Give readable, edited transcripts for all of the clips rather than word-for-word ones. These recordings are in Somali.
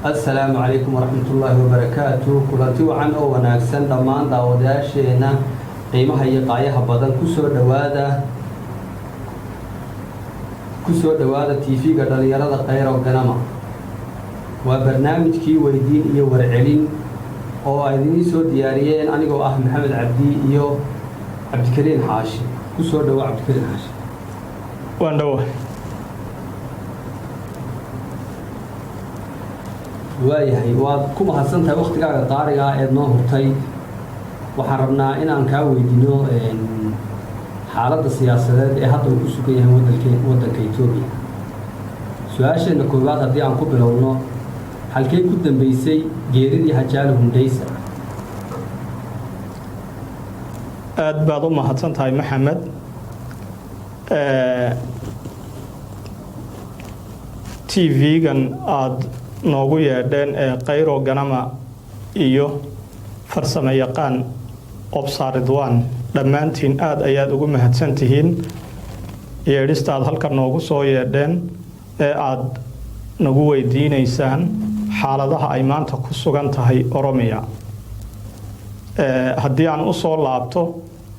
السلام عليكم ورحمة الله وبركاته. كلنتي وعن أو وناكسن دمان داوداشينا قيمها يقايها بدن كسو دوادا تيفي قدر يرد قيرا وقنما وبرنامج كي ويدين إيو ورعلين أو أيديني سو دياريين أنيقو محمد عبدي إيو عبد الكريم حاشي كسو دوا عبد الكريم حاشي وان دوا waayahay waad ku mahadsantahay waqtigaaga qaariga ee noo hurtay waxaan rabnaa inaan kaa weydiino xaaladda siyaasadeed ee hadda uu ku sugan yahay waddanka Itoobiya. Su'aasheena koowaad haddii aan ku bilowno halkee ku dambeysay geeridii Hajaalo Hundaysa? aad baad u mahadsantahay Maxamed. TV-gan aad noogu yeedheen ee qayro ganama iyo farsamo yaqaan obsaaridwaan dhammaantiin aad ayaad ugu mahadsan tihiin yeedhista aad halkan noogu soo yeedheen ee aad nagu weydiinaysaan xaaladaha ay maanta ku sugan tahay oromiya. haddii aan u soo laabto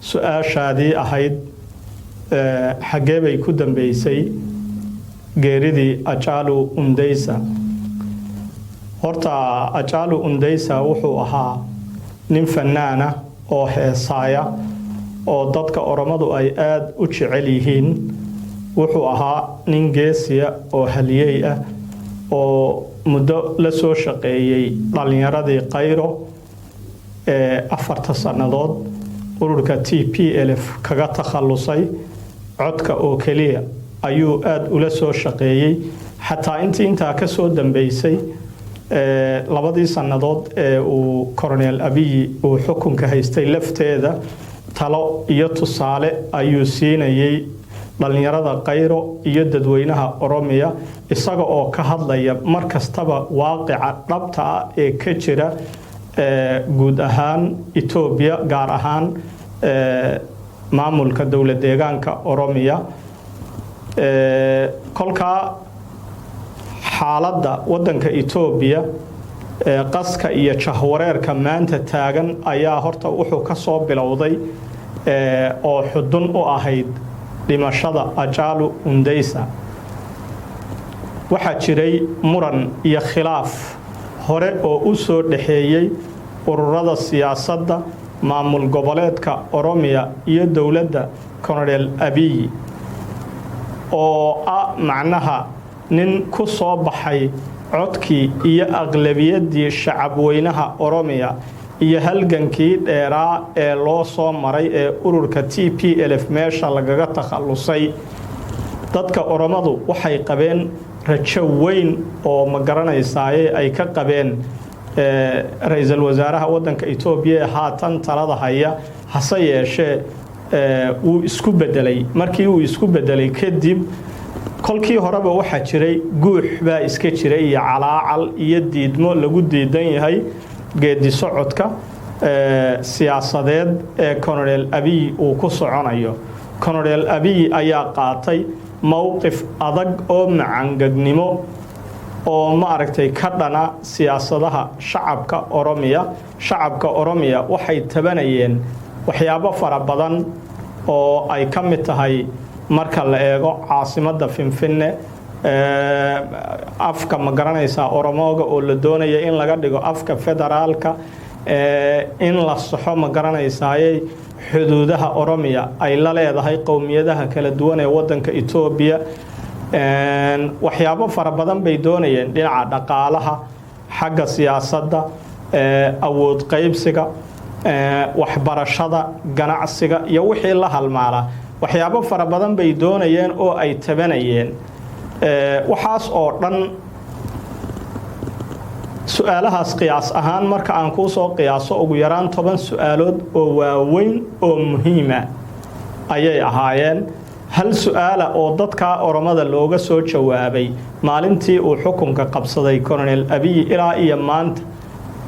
su-aashaadii ahayd xaggee bay ku dambeysay geeridii Hajaalo Hundaysa. horta Hajaalo Hundaysa wuxuu ahaa nin fanaana oo heesaaya oo dadka oromadu ay aad u jecel yihiin. wuxuu ahaa nin geesiya oo haliyey ah oo muddo la soo shaqeeyay dhalinyaradii qayro ee 4 sannadood ururka TPLF kaga takhalusay codka oo kaliya ayuu aad ula soo shaqeeyay xataa intaa ka soo dambeysay labadii sannadood ee uu Colonel Abiy uu xukunka haystay lafteeda talo iyo tusaale ayuu siinayay dhalinyarada qayro iyo dadweynaha oromiya isaga oo ka hadlaya markastaba waaqica dhabta ah ee ka jira guud ahaan Itoobiya gaar ahaan maamulka dawlad deegaanka oromiya. kolka xaaladda waddanka Itoobiya qaska iyo jahwareerka maanta taagan ayaa horta wuxuu ka soo bilowday oo xudun u ahayd dhimashada Hajaalo Hundaysa. waxaa jiray muran iyo khilaaf hore oo u soo dhaxeeyay ururada siyaasadda maamul goboleedka oromiya iyo dawladda Colonel Abiy oo macnaha nin ku soo baxay codkii iyo aqlabiyadii shacabweynaha oromiya iyo halgankii dheeraa ee loo soo maray ee ururka TPLF meesha lagaga takhalusay. dadka oromadu waxay qabeen rajo weyn oo ma garanaysaa ay ka qabeen ra'iisul wasaaraha waddanka Itoobiya haatan talada haya hase yeeshee uu isku bedelay. markii uu isku bedelay kadib kolkii horeba waxaa jiray guux baa iska jiray iyo calaacal iyo diidmo lagu diidan yahay geedi socodka siyaasadeed ee Colonel Abiy uu ku soconayo. Colonel Abiy ayaa qaatay mowqif adag oo macangagnimo oo ma aragtay ka dhana siyaasadaha shacabka oromiya waxay tabanayeen waxyaabo fara badan oo ay ka mid tahay marka la eego caasimadda Finfinne afka ma garanaysaa oromooga oo la doonaya in laga dhigo afka federaalka in la saxo ma garanaysaa xuduudaha oromiya ay la leedahay qowmiyadaha kala duwan ee waddanka Itoobiya. waxyaabo fara badan bay doonayeen dhinaca dhaqaalaha xagga siyaasadda awood qaybsiga waxbarashada ganacsiga iyo wixii la halmaala. waxyaabo fara badan bay doonayeen oo ay tabanayeen. waxaas oo dhan su'aalahaas qiyaas ahaan marka aan ku soo qiyaaso ugu yaraan 10 su'aalood oo waaweyn oo muhiim ah ayay ahaayeen. hal su'aala oo dadka oromada looga soo jawaabay maalintii uu xukunka qabsaday Colonel Abiy ilaa iyo maanta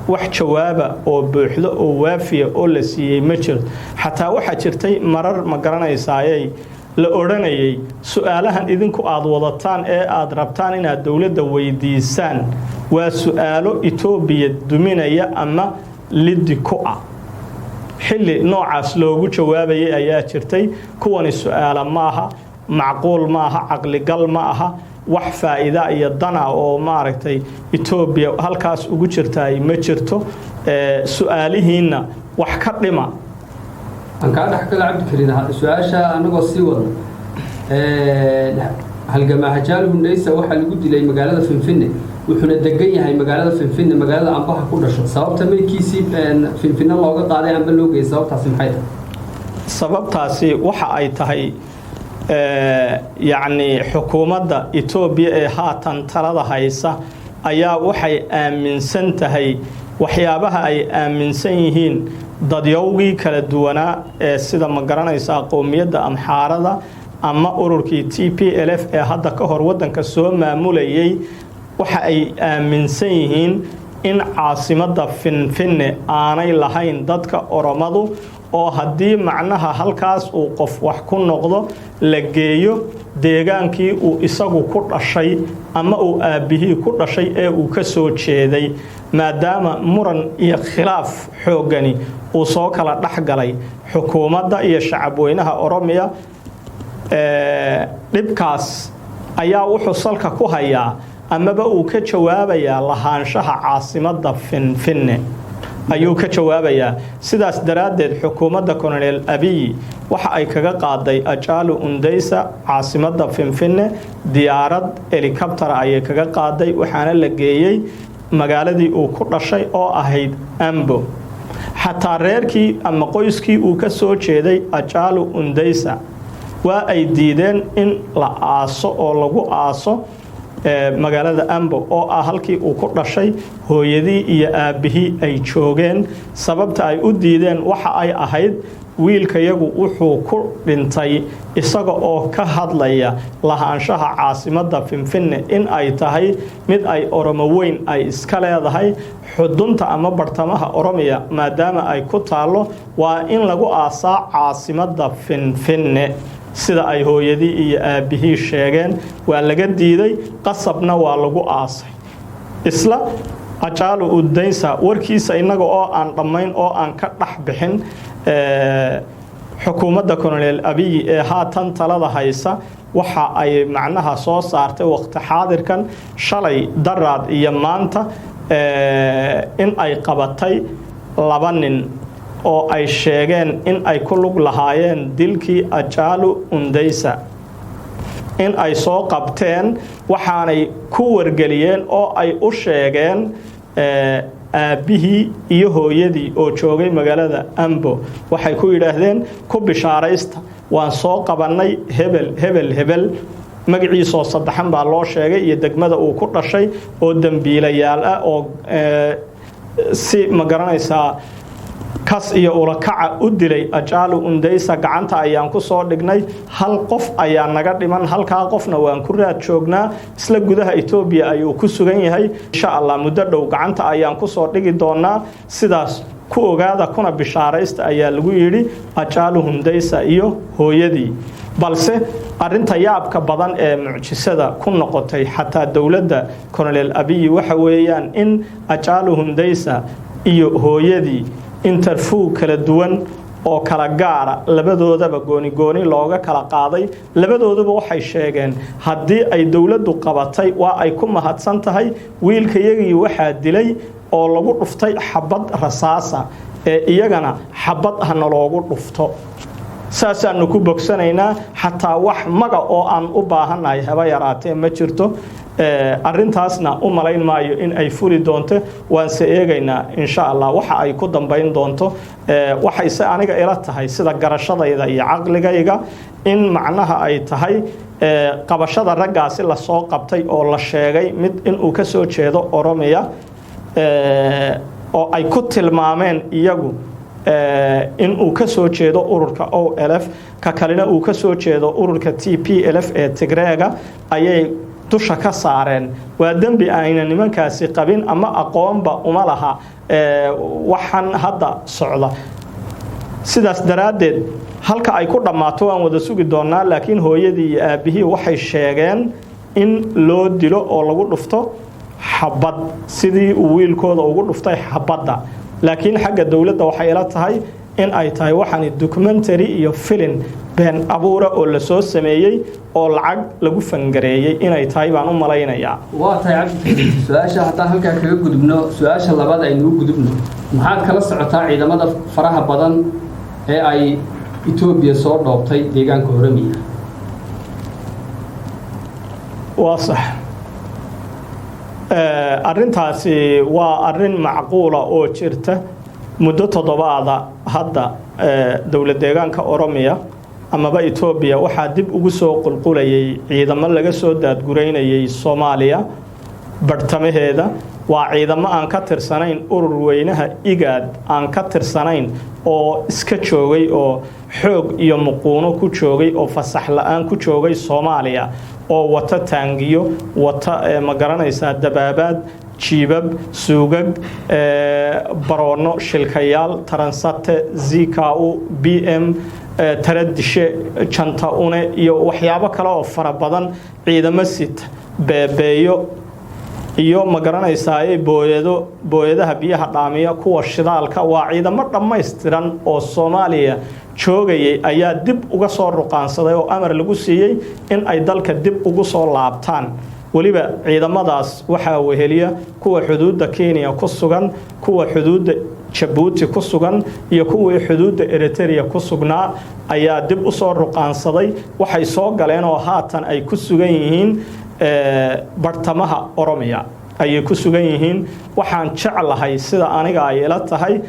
wax jawaaba oo buuxdo oo waafiya oo la siiyay ma jiro. xataa waxa jirtay marar ma garanaysaa la odhanayay su'aalahan idinku aad wadataan ee aad rabtaan inaad dowladda weydiisaan waa su'aalo Itoobiya duminaya ama liddi ku ah xilli noocaas loogu jawaabayay ayaa jirtay kuwani su'aala maaha macquul maaha caqli gal maaha wax faa'iido iyo dana oo maaragtay Itoobiya halkaas ugu jirtay ma jirto su'aalihiina wax ka dhima aan ka dhaxkala Cabdi Kariin su'aasha anagoo sii wada halgama Hajaal Hundaysa waxa lagu dilay magaalada Finfinne wuxuuna degan yahay magaalada Finfinne magaalada Ambaha ku dhashay sababta meelkiisii Finfinne looga qaaday amba loo geeyay sababtaasi maxay tahay sababtaasi waxa ay tahay يعني حكومة إثيوبيا هاتن ترى هايسا أيا وحي آمن سنتهي وحيابها أي آمن سنهين ضديوغي كالدوانا سيدا مقرانا يسا قومية أم حارة أما أوروركي TPLF هذا كهر ودن كسو ماموليي وحي آمن سنهين إن عاصمة فنفن آناي لهين دادك أورمادو oo hadii macnaha halkaas uu qof wax ku noqdo la geeyo deegaankii uu isagu ku dhashay ama uu aabihii ku dhashay ee uu ka soo jeeday maadaama muran iyo khilaaf xoogani uu soo kala dhaxgalay xukuumadda iyo shacabweynaha oromiya dhibkaas ayaa wuxuu salka ku hayaa amaba uu ka jawaabayaa lahaanshaha caasimadda Finfinne ayuu ka jawaabayaa sidaas daraadeed xukuumadda Colonel Abiy waxa ay kaga qaaday Hajaal Hundaysa caasimadda Finfinne diyaarad helicopter ay kaga qaaday waxaana la geeyay magaaladii uu ku dhashay oo ahayd Ambo xataa reerkii ama qoyskii uu ka soo jeeday Hajaal Hundaysa waa ay diideen in la aaso oo lagu aaso magaalada Ambo oo ah halkii uu ku dhashay hooyadii iyo aabihii ay joogeen sababta ay u diideen waxa ay ahayd wiilkayagu wuxuu ku dhintay isaga oo ka hadlaya lahaanshaha caasimadda Finfinne in ay tahay mid ay oromo weyn ay iska leedahay xudunta ama bartamaha oromiya maadaama ay ku taalo waa in lagu aasaa caasimadda Finfinne sida ay hooyadii iyo aabihii sheegeen waa laga diiday qasabna waa lagu aasay isla Hajaal Hundaysa warkiisa inaga oo aan dhamayn oo aan ka dhax bixin xukuumadda Colonel Abiy ee haatan talada haysa waxa ay macnaha soo saartay waqti xaadirkan shalay daraad iyo maanta in ay qabatay laba nin oo ay sheegeen in ay ku lug lahaayeen dilkii Hajaal Hundaysa in ay soo qabteen waxaanay ku wargeliyeen oo ay u sheegeen aabihii iyo hooyadii oo joogay magaalada Ambo waxay ku yiraahdeen ku bishaaraysta waan soo qabanay hebel magaciisa saddexan baa loo sheegay iyo degmada uu ku dhashay oo dambiilayaal ah oo si ma garanaysaa kas iyo ulakaca u dilay Hajaal Hundaysa gacanta ayaan ku soo dhignay hal qof ayaa naga dhiman halka qofna waan ku raad joognaa isla gudaha Itoobiya ayuu ku sugan yahay insha Allah muddo dhow gacanta ayaan ku soo dhigi doonaa sidaas ku ogaada kuna bishaaraysta ayaa lagu yiri Hajaal Hundaysa iyo hooyadii balse arinta yaabka badan ee mucjisada ku noqotay xataa dawladda Colonel Abiy waxa weeyaan in Hajaal Hundaysa iyo hooyadii interview kala duwan oo kala gaara labadoodaba gooni looga kala qaaday labadooduba waxay sheegeen hadii ay dawladdu qabatay waa ay ku mahadsan tahay wiilkayagii waxa dilay oo lagu dhuftay xabad rasaasa ee iyagana xabad ahna loogu dhufto saasaanu ku bogsanaynaa xataa wax maga oo aan u baahanahay haba yaraatee ma jirto arintaasna u malayn maayo in ay fuli doonto waan se eegaynaa insha Allah waxa ay ku dambayn doonto waxay se aniga ila tahay sida garashadayda iyo aqligayga in macnaha ay tahay qabashada raggaasi la soo qabtay oo la sheegay mid in uu ka soo jeedo oromiya oo ay ku tilmaameen iyagu in uu ka soo jeedo ururka OLF ka kalena uu ka soo jeedo ururka TPLF ee Tigreega ayay dusha ka saareen waa dambi ayna nimankaasi qabin ama aqoonba uma laha waxan hadda socda sidaas daraadeed halka ay ku dhammaato waan wada sugi doonaa laakiin hooyadii iyo aabihii waxay sheegeen in loo dilo oo lagu dhufto xabad sidii uu wiilkooda ugu dhuftay xabadda laakiin xagga dawladda waxay ila tahay in ay tahay waxaan documentary iyo film been abuura oo la soo sameeyay oo lacag lagu fangareeyay inay tahay baan u malaynayaa waa tahay cabdi su'aasha haddaan halkaa kaga gudubno su'aasha labaad aynu u gudubno maxaad kala socotaa ciidamada faraha badan ee ay Itoobiya soo dhoobtay deegaanka oromiya waa sax arrintaasi waa arrin macquula oo jirta muddo toddobaada hadda dawlad deegaanka oromiya amaba Itoobiya waxaa dib ugu soo qulqulayay ciidamo laga soo daadgureynayay Soomaaliya bartamaheeda waa ciidamo aan ka tirsanayn urur weynaha igaad aan ka tirsanayn oo iska joogay oo xoog iyo muquuno ku joogay oo fasax la'aan ku joogay Soomaaliya oo wata taangiyo wata ma garanaysaa dabaabaad jiibab suugag baroono shilkayaal taransate zikau bm taradishe janta une iyo waxyaabo kale oo fara badan ciidamo sita beebeeyo iyo ma garanaysaa booyadaha biyaha dhaamiya kuwa shidaalka waa ciidamo dhammaystiran oo Soomaaliya joogayay ayaa dib uga soo ruqaansaday oo amar lagu siiyay in ay dalka dib ugu soo laabtaan waliba ciidamadaas waxa weheliya kuwa xuduudda Kenya ku sugan kuwa xuduudda Djibouti ku sugan iyo kuwa xuduudda Eritrea ku sugnaa ayaa dib u soo ruqaansaday waxay soo galeen oo haatan ay ku sugan yihiin bartamaha oromiya ayay ku sugan yihiin waxaan jeclahay sida aniga ay ila tahay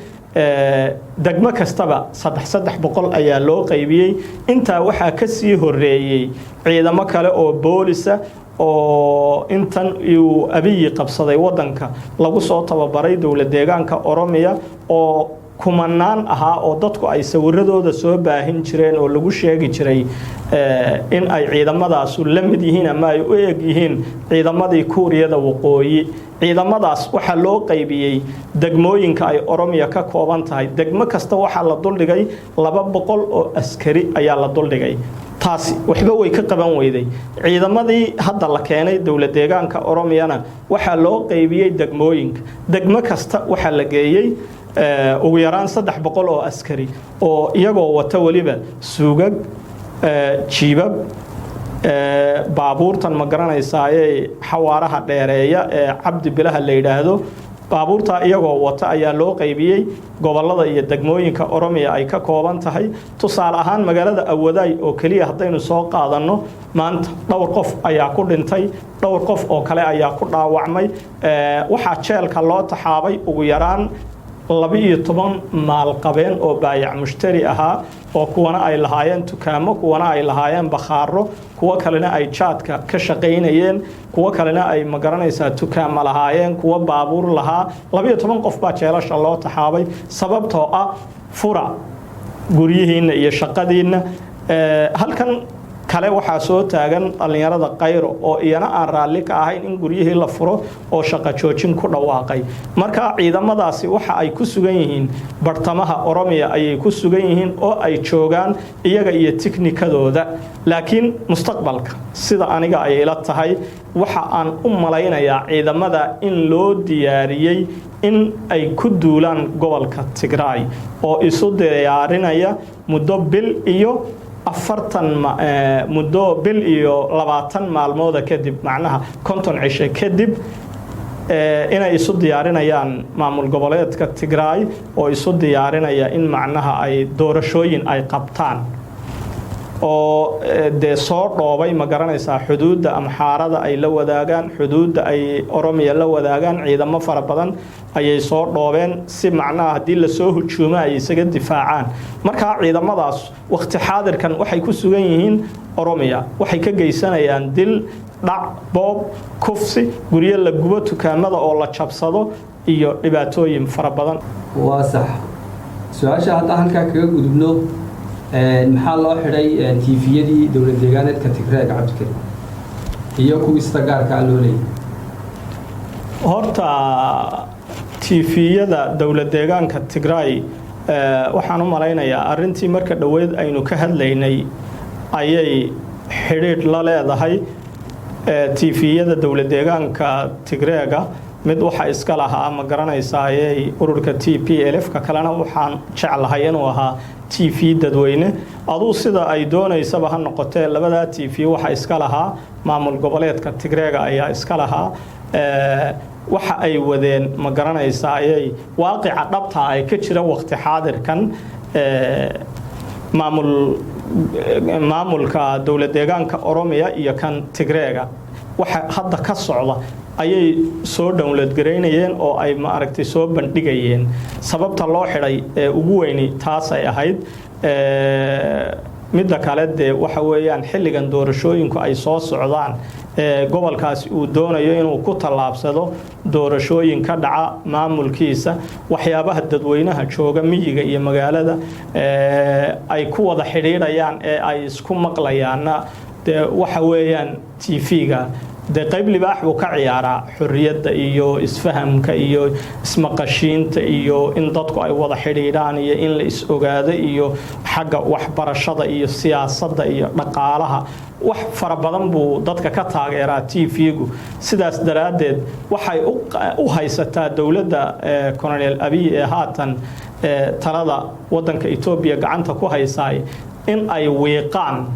degmo kastaba 300 ayaa loo qaybiyay inta waxa ka sii horeeyay ciidamo kale oo boolisa oo intan uu abiyi qabsaday wadanka lagu soo tababaray dawlad deegaanka oromiya oo kumanaan ahaa oo dadku ay sawiradooda soo baahin jireen oo lagu sheegi jiray in ay ciidamadaas la mid yihiin ama ay u eeg yihiin ciidamadii Kuuriyada waqooyi ciidamadaas waxa loo qaybiyay degmooyinka ay oromiya ka kooban tahay degmo kasta waxa la duldhigay 200 oo askari ayaa la duldhigay taasi waxba way ka qaban weyday ciidamadii hadda la keenay dawlad deegaanka oromiyana waxa loo qaybiyay degmooyinka degmo kasta waxa la geeyay ugu yaraan 300 oo askari oo iyagoo wata waliba suugag jiibab baabuurtan ma garanaysaa ee xawaaraha dheereeya ee cabdi bilaha la yiraahdo baabuurta iyagoo wata ayaa loo qaybiyay gobolada iyo degmooyinka oromiya ay ka kooban tahay tusaale ahaan magaalada Awadaay oo kaliya hadaynu soo qaadano maanta dhowr qof ayaa ku dhintay dhowr qof oo kale ayaa ku dhaawacmay waxa jeelka loo taxaabay ugu yaraan 12 maalqabeen oo baayac mushtari ahaa oo kuwana ay lahaayeen dukaamo kuwana ay lahaayeen bakhaaro kuwa kalena ay jaadka ka shaqeynayeen kuwa kalena ay ma garanaysaa dukaamo lahaayeen kuwa baabuur lahaa 12 qof baa jeelasha loo taxaabay sababtoo ah fura guriyihiina iyo shaqadiina halkan kale waxa soo taagan dhalinyarada qayro oo iyana aan raali ka ahayn in guryihii la furo oo shaqo joojin ku dhawaaqay marka ciidamadaasi waxa ay ku sugan yihiin bartamaha oromiya ayay ku sugan yihiin oo ay joogaan iyaga iyo tiknikadooda laakiin mustaqbalka sida aniga ay ila tahay waxa aan u malaynayaa ciidamada in loo diyaariyay in ay ku duulaan gobolka Tigray oo isu diyaarinaya muddo bil iyo 40 muddo bil iyo 20 maalmood kadib macnaha 50 cisho kadib inay isu diyaarinayaan maamul goboleedka Tigray oo isu diyaarinaya in macnaha ay doorashooyin ay qabtaan oo de soo dhoobay ma garanaysaa xuduudda amxaarada ay la wadaagaan xuduudda ay oromiya la wadaagaan ciidamo fara badan ayay soo dhoobeen si macnaha hadii la soo hujuumo ay isaga difaacaan marka ciidamadaas waqti xaadirkan waxay ku sugan yihiin oromiya waxay ka geysanayaan dil dhac boob kufsi guriyo la gubo dukaamada oo la jabsado iyo dhibaatooyin fara badan waa sax su'aasha hadda halka kaga gudubno maxaa loo xidhay TV-yadii dawlad deegaaneedka Tigray Cabdikariim iyo kuwii istagaarka loo leeyahay horta TV-yada dawlad deegaanka Tigray waxaan u malaynayaa arrintii marka dhoweed aynu ka hadlaynay ayay xidhiidh la leedahay tiifiyada dowlad deegaanka Tigreega mid waxa iska lahaa ma garanaysaa ayay ururka TPLF ka kalena waxaan jeclahay inuu ahaa TV dadweyne aduu sida ay doonaysaba ha noqotee labada TV waxa iska lahaa maamul goboleedka Tigreega ayaa iska lahaa waxa ay wadeen ma garanaysaa ayay waaqica dhabta ay ka jira waqti xaadirkan maamulka dowlad deegaanka oromiya iyo kan Tigreega waxa hadda ka socda ayay soo download gareynayeen oo ay ma aragtay soo bandhigayeen sababta loo xiray ugu weyni taas ay ahayd midda kale waxa weeyaan xilligan doorashooyinku ay soo socdaan gobolkaasi uu doonayo inuu ku talaabsado doorashooyin ka dhaca maamulkiisa waxyaabaha dadweynaha jooga miyiga iyo magaalada ay ku wada xidhiidhayaan ay isku maqlayaan waxa weeyaan TV-ga qayb libaax buu ka ciyaaraa xurriyadda iyo isfahamka iyo ismaqashiinta iyo in dadku ay wada xidhiidhaan iyo in la is ogaado iyo xagga waxbarashada iyo siyaasadda iyo dhaqaalaha wax fara badan buu dadka ka taageeraa TV-gu sidaas daraadeed waxay u haysataa dowladda Colonel Abiy ee haatan talada wadanka Ethiopia gacanta ku haysay in ay weeqaan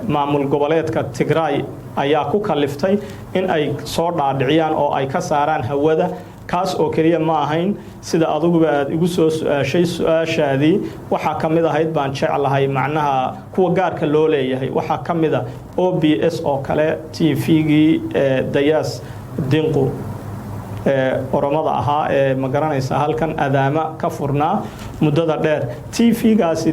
maamul goboleedka Tigray ayaa ku kaliftay in ay soo dhaadhiciyaan oo ay ka saaraan hawada kaas oo kaliya ma ahayn sida aduguba aad igu soo su'aashaadii waxa kamid ahayd baan jeclahay macnaha kuwa gaarka loo leeyahay waxa kamid ah OBS oo kale TV-gii Dayas Dinqu oromada ahaa ma garanaysa halkan adaama ka furnaa muddada dheer TV-gaasi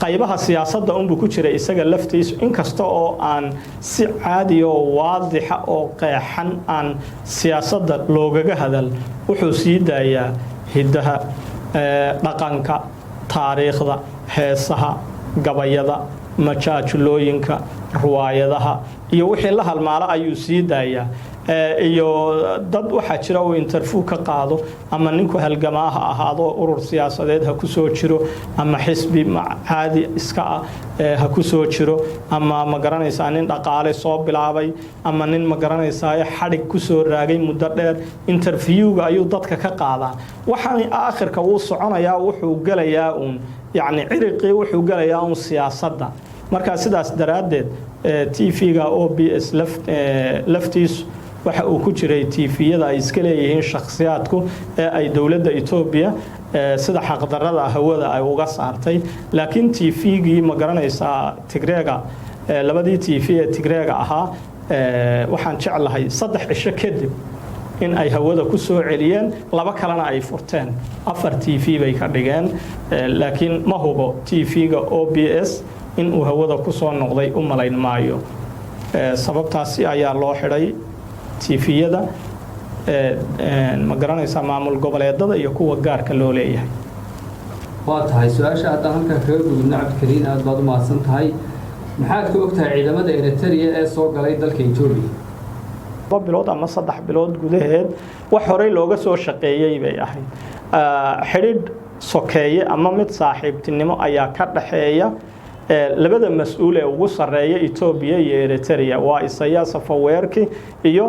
qaybaha siyaasadda unbu ku jira isaga laftiisu inkasta oo aan si caadi oo waadix oo qeexan aan siyaasadda loogaga hadal wuxuu sii daayaa hidaha dhaqanka taariikhda heesaha gabayada majaajulooyinka ruwaayadaha iyo wixii la halmaala ayuu sii daayaa iyo dad waxa jira oo interview ka qaado ama ninku halgamaaha ahaado urur siyaasadeed ha ku soo jiro ama xisbi caadi iska ha ku soo jiro ama ma garanaysaa nin dhaqaale soo bilaabay ama nin ma garanaysaa xadhig ku soo raagay muddo dheer interviewga ayuu dadka ka qaadaa waxaan aakhirka uu soconayaa wuxuu galayaa yani ciriqii wuxuu galayaa siyaasadda marka sidaas daraadeed TV-ga OBS laftiisu waxa uu ku jiray TV-yada ay iska leeyihiin shakhsiyaadku ee ay dowladda Ethiopia sida xaqdarrada hawada ay uga saartay laakiin TV-gii ma garanaysaa Tigreega labadii TV ee Tigreega ahaa waxaan jeclahay 3 cisho kadib in ay hawada ku soo celiyeen laba kalena ay furteen 4 TV bay ka dhigeen laakiin ma hubo TV-ga OBS in uu hawada ku soo noqday u malayn maayo sababtaasi ayaa loo xiray TV-yada ma garanaysaa maamul goboleedada iyo kuwa gaarka loo leeyahay waa tahay su'aasha hadda halka kaga gudubna Cabdikariin aad baad u mahadsan tahay maxaad ka ogtahay ciidamada Eritrea ee soo galay dalka Ethiopia bilood ama 3 bilood gudaheed wax hore looga soo shaqeeyay bay ahayd xidhiidh sokeeye ama mid saaxiibtinimo ayaa ka dhaxeeya labada mas'uul ee ugu sareeya Ethiopia iyo Eritrea waa Isaias Afwerki iyo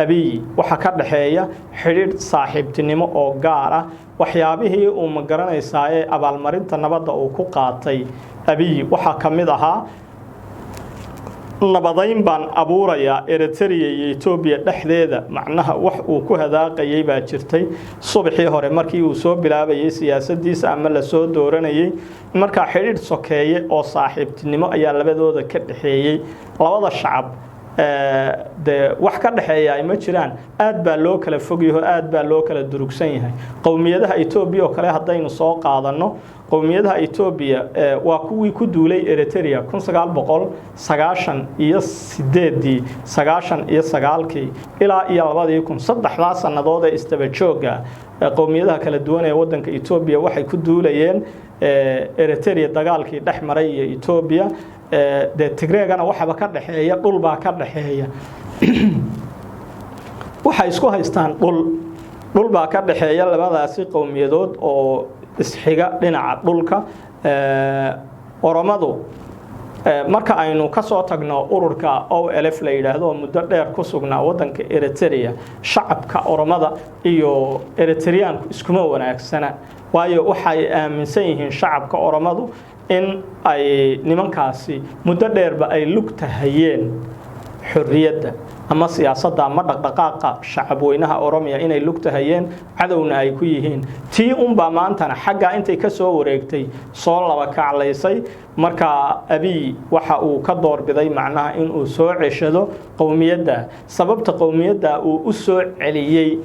Abiy waxa ka dhaxeeya xiriir saaxiibtinimo oo gaar ah waxyaabihii uu ma garanaysaa ee abaalmarinta nabadda uu ku qaatay Abiy waxa kamid ahaa nabadayn baan abuuraya Eritrea iyo Ethiopia dhexdeeda macnaha wax uu ku hadaaqayay baa jirtay subaxii hore markii uu soo bilaabayay siyaasadiisa ama la soo dooranayay marka xiriir sokeeye oo saaxiibtinimo ayaa labadooda ka dhaxeeyay labada shacab wax ka dhaxeeya ay ma jiraan aad baa loo kala fogyahay aad baa loo kala durugsan yahay qowmiyadaha Ethiopia oo kale hadaynu soo qaadano qowmiyadaha Ethiopia waa kuwii ku duulay Eritrea 1998 ilaa iyo 2003 sanadood ee istaba jooga qowmiyadaha kala duwan ee wadanka Ethiopia waxay ku duulayeen Eritrea dagaalkii dhexmaray iyo Ethiopia Tigreegana waxba ka dhaxeeya dhul baa ka dhaxeeya waxa isku haystaan dhul dhul baa ka dhaxeeya labadaasi qowmiyadood oo isxiga dhinaca dhulka oromadu marka aynu ka soo tagno ururka OLF la yiraahdo muddo dheer ku sugnaa wadanka Eritrea shacabka oromada iyo Eritreanku iskuma wanaagsana waayo waxay aaminsan yihiin shacabka oromadu in ay nimankaasi muddo dheerba ay lugta hayeen xurriyadda ama siyaasadda ama dhaqdhaqaaqa shacab weynaha oromiya inay lugta hayeen cadowna ay ku yihiin tii unba maantana xagga intay ka soo wareegtay soo laba kaclaysay marka abiy waxa uu ka doorbiday macnaha in uu soo ceshado qowmiyadda sababta qowmiyadda uu u soo celiyay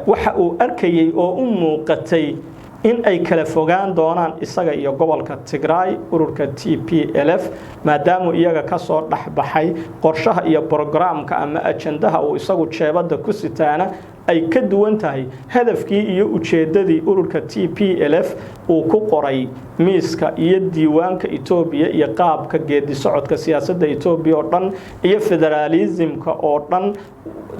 waxa uu arkayay oo u muuqatay in ay kala fogaan doonaan isaga iyo gobolka Tigray ururka TPLF maadaama iyaga ka soo dhaxbaxay qorshaha iyo programka ama ajandaha uu isagu jeebada ku sitaana ay ka duwan tahay hadafkii iyo ujeedadii ururka TPLF uu ku qoray miiska iyo diiwaanka Itoobiya iyo qaabka geedi socodka siyaasadda Itoobiya oo dhan iyo federalismka oo dhan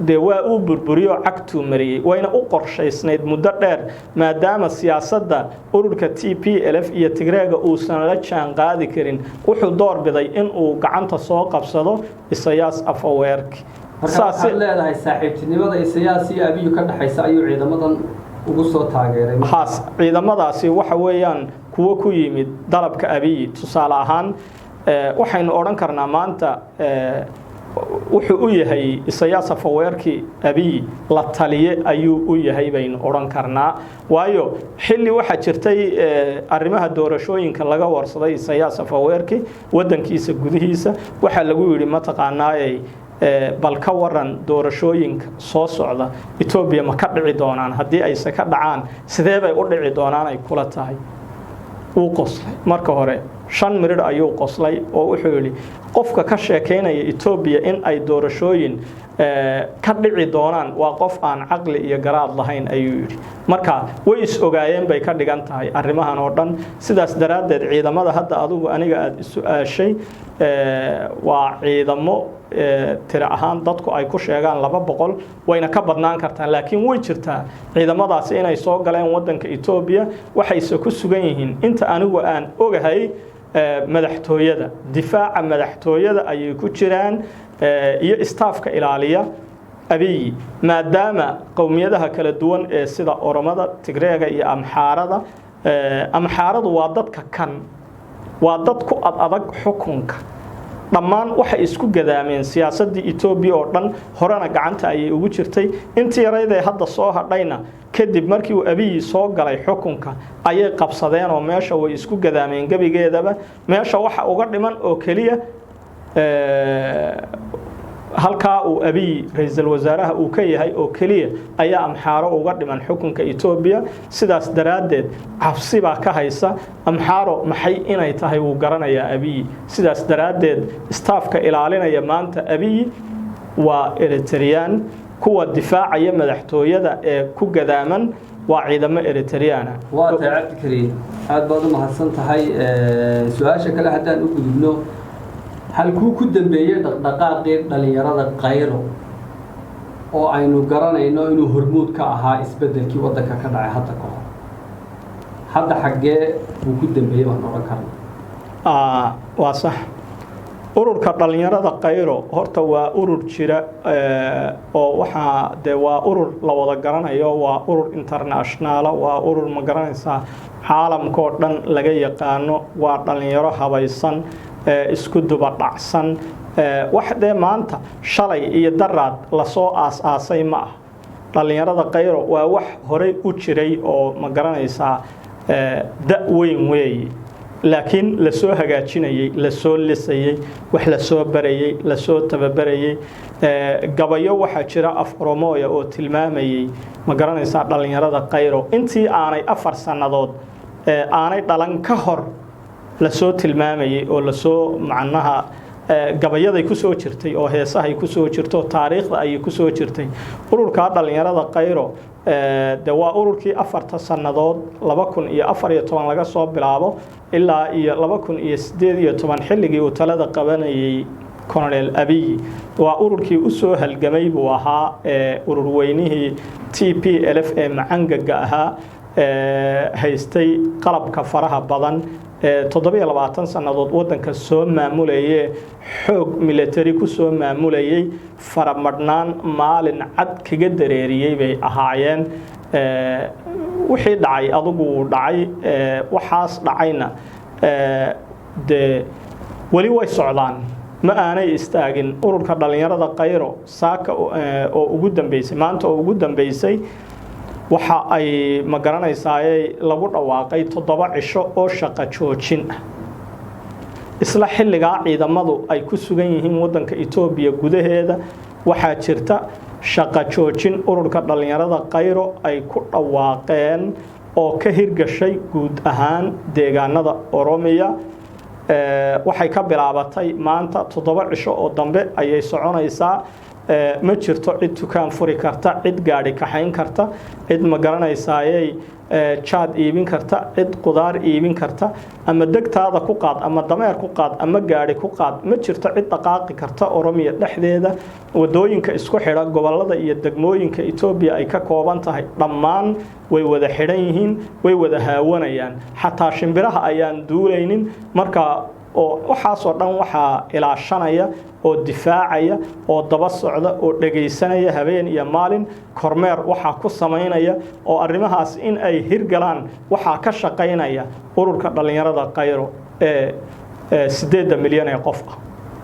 de waa uu burburiyo cagtu mariyay wayna u qorshaysnayd muddo dheer maadaama siyaasadda ururka TPLF iyo Tigrayga uu san la jaan qaadi karin wuxuu doorbiday in uu gacanta soo qabsado Isayaas Afwerki marka leedahay saaxiibtinimada siyaasi abiy ka dhaxaysa ayuu ciidamadan ugu soo taageeray haas ciidamadaasi waxa weeyaan kuwa ku yimid dalabka abiy tusaale ahaan waxaynu oran karnaa maanta wuxuu u yahay Isayaas Afwerki abiy la taliye ayuu u yahay baynu oran karnaa waayo xilli waxa jirtay arrimaha doorashooyinka laga warsaday Isayaas Afwerki wadankiisa gudihiisa waxa lagu yiri ma taqaanaayay bal ka waran doorashooyinka soo socda Itoobiya ma ka dhici doonaan hadii ay ka dhacaan sidee bay u dhici doonaan ay kula tahay uu qoslay marka hore 5 mirir ayuu qoslay oo wuxuu yiri qofka ka sheekeynaya Itoobiya in ay doorashooyin ka dhici doonaan waa qof aan aqli iyo garaad lahayn ayuu yiri marka way is ogaayeen bay ka dhigan tahay arrimahan oo dhan sidaas daraadeed ciidamada hadda adigu aniga aad isu aashay waa ciidamo tira ahaan dadku ay ku sheegaan 200 wayna ka badnaan kartaa laakiin way jirtaa ciidamadaas inay soo galeen wadanka Itoobiya waxay ku sugan yihiin inta anigu aan ogahay madaxtooyada difaaca madaxtooyada ayay ku jiraan iyo staafka ilaaliya abiy maadaama qowmiyadaha kala duwan ee sida oromada Tigrayga iyo amxaaradu waa dadka kan waa dad ku adag xukunka dhammaan waxa isku gadaameen siyaasadda Itoobiya oo dhan horena gacanta ay ugu jirtay intii yarayday hadda soo hadhayna kadib markii uu abiy soo galay xukunka ayay qabsadeen oo meesha way isku gadaameen gabigeedaba meesha waxa uga dhiman oo kaliya halka uu abiy ra'iisul wasaaraha uu ka yahay oo kaliya ayaa amxaaro uga dhiman xukunka Itoobiya sidaas daraadeed cabsi baa ka haysa amxaaro maxay inay tahay uu garanayaa abiy sidaas daraadeed staafka ilaalinaya maanta abiy waa Eritrean kuwa difaacaya madaxtooyada ee ku gadaaman waa ciidamo Eritrean waa taacad kari aad baad u mahadsan tahay su'aasha kale hadaan u gudubno hal ku dambeeyay dhaqdhaqaaqii dhalinyarada qayro oo aynu garanayno inuu hormuud ka ahaa isbedelkii wadanka ka dhacay hadda xagee uu ku dambeeyay baan oran karnaa waa sax ururka dhalinyarada qayro horta waa urur jira oo waxa de waa urur la wada garanayo waa urur international waa urur ma garanaysa caalamka oo dhan laga yaqaano waa dhalinyaro habaysan isku duba dhacsan waxde maanta shalay iyo daraad la soo aasay ma dhalinyarada qayro waa wax hore u jiray oo ma garanaysa da weyn weey laakiin la soo hagaajinayay la soo lisayay wax la soo barayay la soo tababarayay gabayo waxa jira af oromoya oo tilmaamayay ma garanaysa dhalinyarada qayro intii aanay 4 sanadood aanay dhalan ka hor la soo tilmaamayay oo la soo macnaha gabayaday ku soo jirtay oo heesahay ku soo jirto taariikhda ay ku soo jirtay ururka dhalinyarada qayro de waa ururkii 4 sanadood 2014 laga soo bilaabo ilaa iyo 2018 xilligii uu talada qabanayay colonel abiy waa ururkii u soo halgamay buu ahaa urur weynihii TPLF ee macangaga ahaa haystay qalabka faraha badan 27 sanadood wadanka soo maamulayay xoog military ku soo maamulayay faramadnaan maalin cad kaga dareeriyay bay ahaayeen wixii dhacay adigu dhacay waxaas dhacayna de wali way socdaan ma aanay istaagin ururka dhalinyarada qayro saaka oo ugu dambeysay maanta oo ugu dambeysay waxa ay ma garanaysaay lagu dhawaaqay 7 cisho oo shaqo joojin ah isla xilliga ciidamadu ay ku sugan yihiin wadanka Itoobiya gudaheeda waxa jirta shaqo joojin ururka dhalinyarada qayro ay ku dhawaaqeen oo ka hirgashay guud ahaan deegaanada oromiya waxay ka bilaabatay maanta 7 cisho oo dambe ayay soconaysaa ma jirto cid dukaan furi karta cid gaari kaxayn karta cid ma garanaysaay chaad iibin karta cid qudaar iibin karta ama degtaada ku qaad ama dameer ku qaad ama gaari ku qaad ma jirto cid dhaqaaqi karta oromiya dhexdeeda wadooyinka isku xidha gobolada iyo degmooyinka Itoobiya ay ka kooban tahay dhammaan way wada xidhan yihiin way wada haawanayaan xataa shimbiraha ayaan duulaynin marka oo waxaas oo dhan waxa ilaashanaya oo difaacaya oo daba socda oo dhageysanaya habeen iyo maalin kormeer waxa ku sameynaya oo arrimahaas in ay hirgalaan waxa ka shaqeynaya ururka dhalinyarada qayro 8 milyan ee qof ah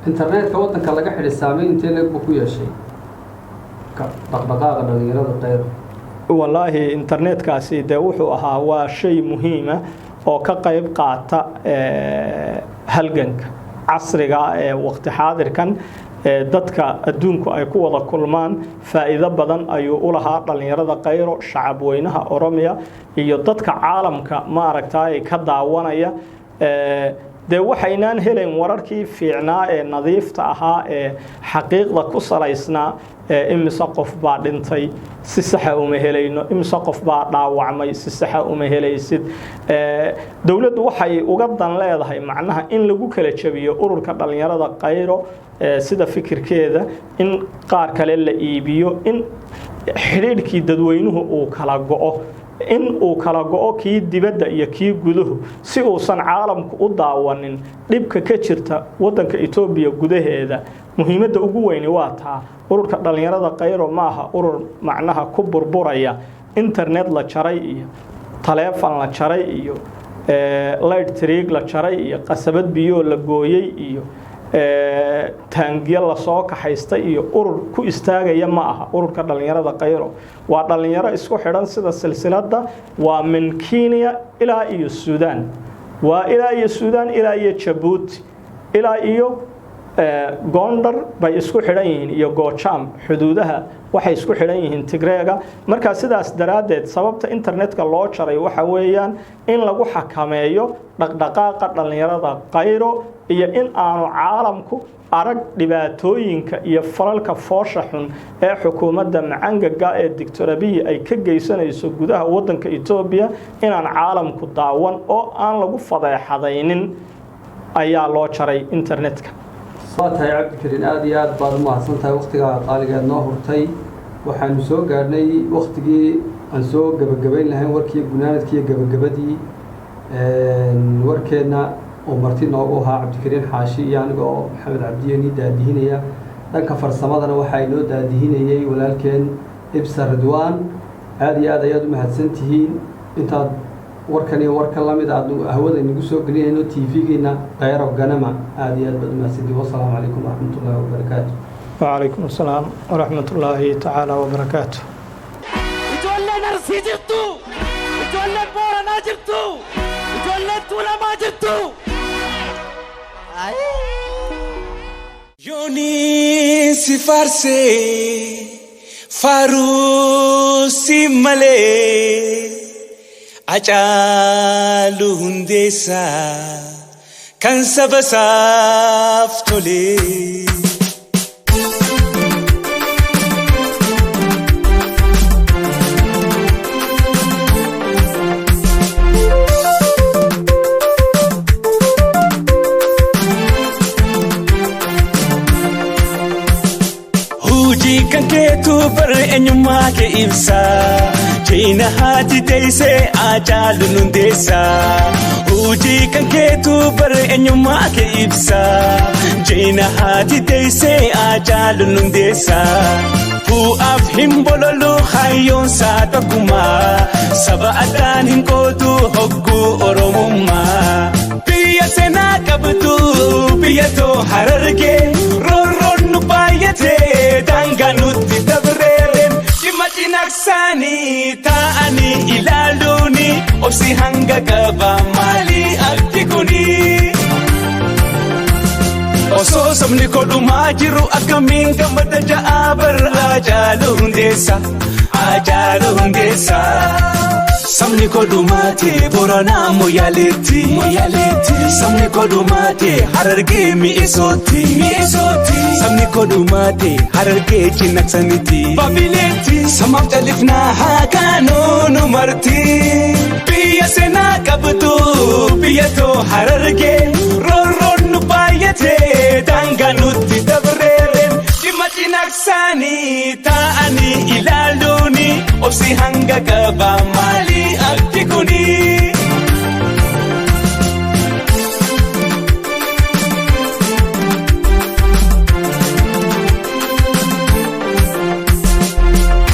internetka wadanka laga xidhay saameyn intee leeg ku yeeshay dhaqdhaqaaqa dhalinyarada qayro wallahi internetkaasi de wuxuu ahaa waa shay muhiim ah oo ka qayb qaata halganka casriga ee waqti xaadirkan dadka adduunku ay ku wada kulmaan faa'iido badan ayuu u lahaa dhalinyarada qayro shacab weynaha oromiya iyo dadka caalamka ma aragtay ka daawanaya de waxaynaan helayn wararkii fiicnaa ee nadiifta ahaa ee xaqiiqda ku salaysnaa imisa qof baa dhintay si sax ah uma helayno imisa qof baa dhaawacmay si sax ah uma helaysid dawladdu waxay uga dan leedahay macnaha in lagu kala jabiyo ururka dhalinyarada qayro sida fikirkeeda in qaar kale la iibiyo in xiriirkii dadweynuhu uu kala go'o in uu kala go'o kii dibadda iyo kii guduhu si uusan caalamku u daawanin dhibka ka jirta wadanka Itoobiya gudaheeda muhiimadda ugu weyn waa taa ururka dhalinyarada qayro maaha urur macnaha ku burburaya internet la jaray iyo telefoon la jaray iyo light trick la jaray iyo qasabad biyo la gooyay iyo taangiya la soo kaxaystay iyo urur ku istaagaya ma aha ururka dhalinyarada qayro waa dhalinyaro isku xidhan sida silsilada waa min Kenya ilaa iyo Suudaan waa ilaa iyo Suudaan ilaa iyo Djibouti ilaa iyo Gondar bay isku xidhan yihiin iyo Gocham xuduudaha waxay isku xidhan yihiin Tigreega marka sidaas daraadeed sababta internetka loo jaray waxa weeyaan in lagu xakameeyo dhaqdhaqaaqa dhalinyarada qayro iyo in aanu caalamku arag dhibaatooyinka iyo falalka foosha xun ee xukuumadda macangaga ee Dr. Abiy ay ka geysanayso gudaha wadanka Itoobiya inaan caalamku daawan oo aan lagu fadeexadaynin ayaa loo jaray internetka صوتها عبد الكريم آدي آد بعد ما حصلتها وقتها طالق النهر تي وحنسوق قرني وقتي أنسوق جبين لها وركي جنانت كي جبدي وركنا ومرتين نوعها عبد الكريم حاشي يعني جو محمد عبديني دهنية لكن كفر الصمدنا وحينو دهنية ولكن إبصر رضوان آدي آد يادو مهتسنتهين أنت warkani warka la mid ah hawada inagu soo galiyayno TV-geena qayro ganama aad iyo aad baad mahadsantihiin wasalaamu calaykum waraxmatullaahi wabarakaatuh وعليكم السلام ورحمة الله تعالى وبركاته وتولى نرسي جبتو وتولى بورا ما جبتو وتولى تولا ما جبتو يوني سفارسي فاروسي ملي Acalu hundesa kan sabasaf tole kan keetu bar eenyummaa kee ibsa jeena haati teessee ajaalu hundeessa hojii kan keetu bar eenyummaa kee ibsa jeena haati teessee ajaalu hundeessa bu'aaf hin bololu hayyoon saa tokkummaa saba addaan hin qoodu hogguu oromummaa biyya seenaa qabdu biyya too harargee roorroon nu baay'atee daangaa nutti dabreereen dhimma cinaqsaanii taa'anii ilaaluuni obsi hanga qaba maalii akki kuni osoo sabni kodhumaa jiru akkamiin gammada ja'a bara ajaalu hundeessa sabni kodhumaate boranaa moyaaleetti sabni kodhumaate harargee mi'eessootti sabni kodhumaate harargee cinaqsanitti babileetti samaaf califnaa haakaanoo nu marti biyya seenaa qabdu biyya too harargee roorroon nu baay'atee daangaa nutti dabreereen dhimma cinaqsaanii taa'anii ilaaluuni obsi hanga qaba maalii akki kuni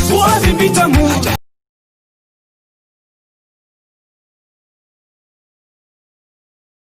bu'aafi bitamu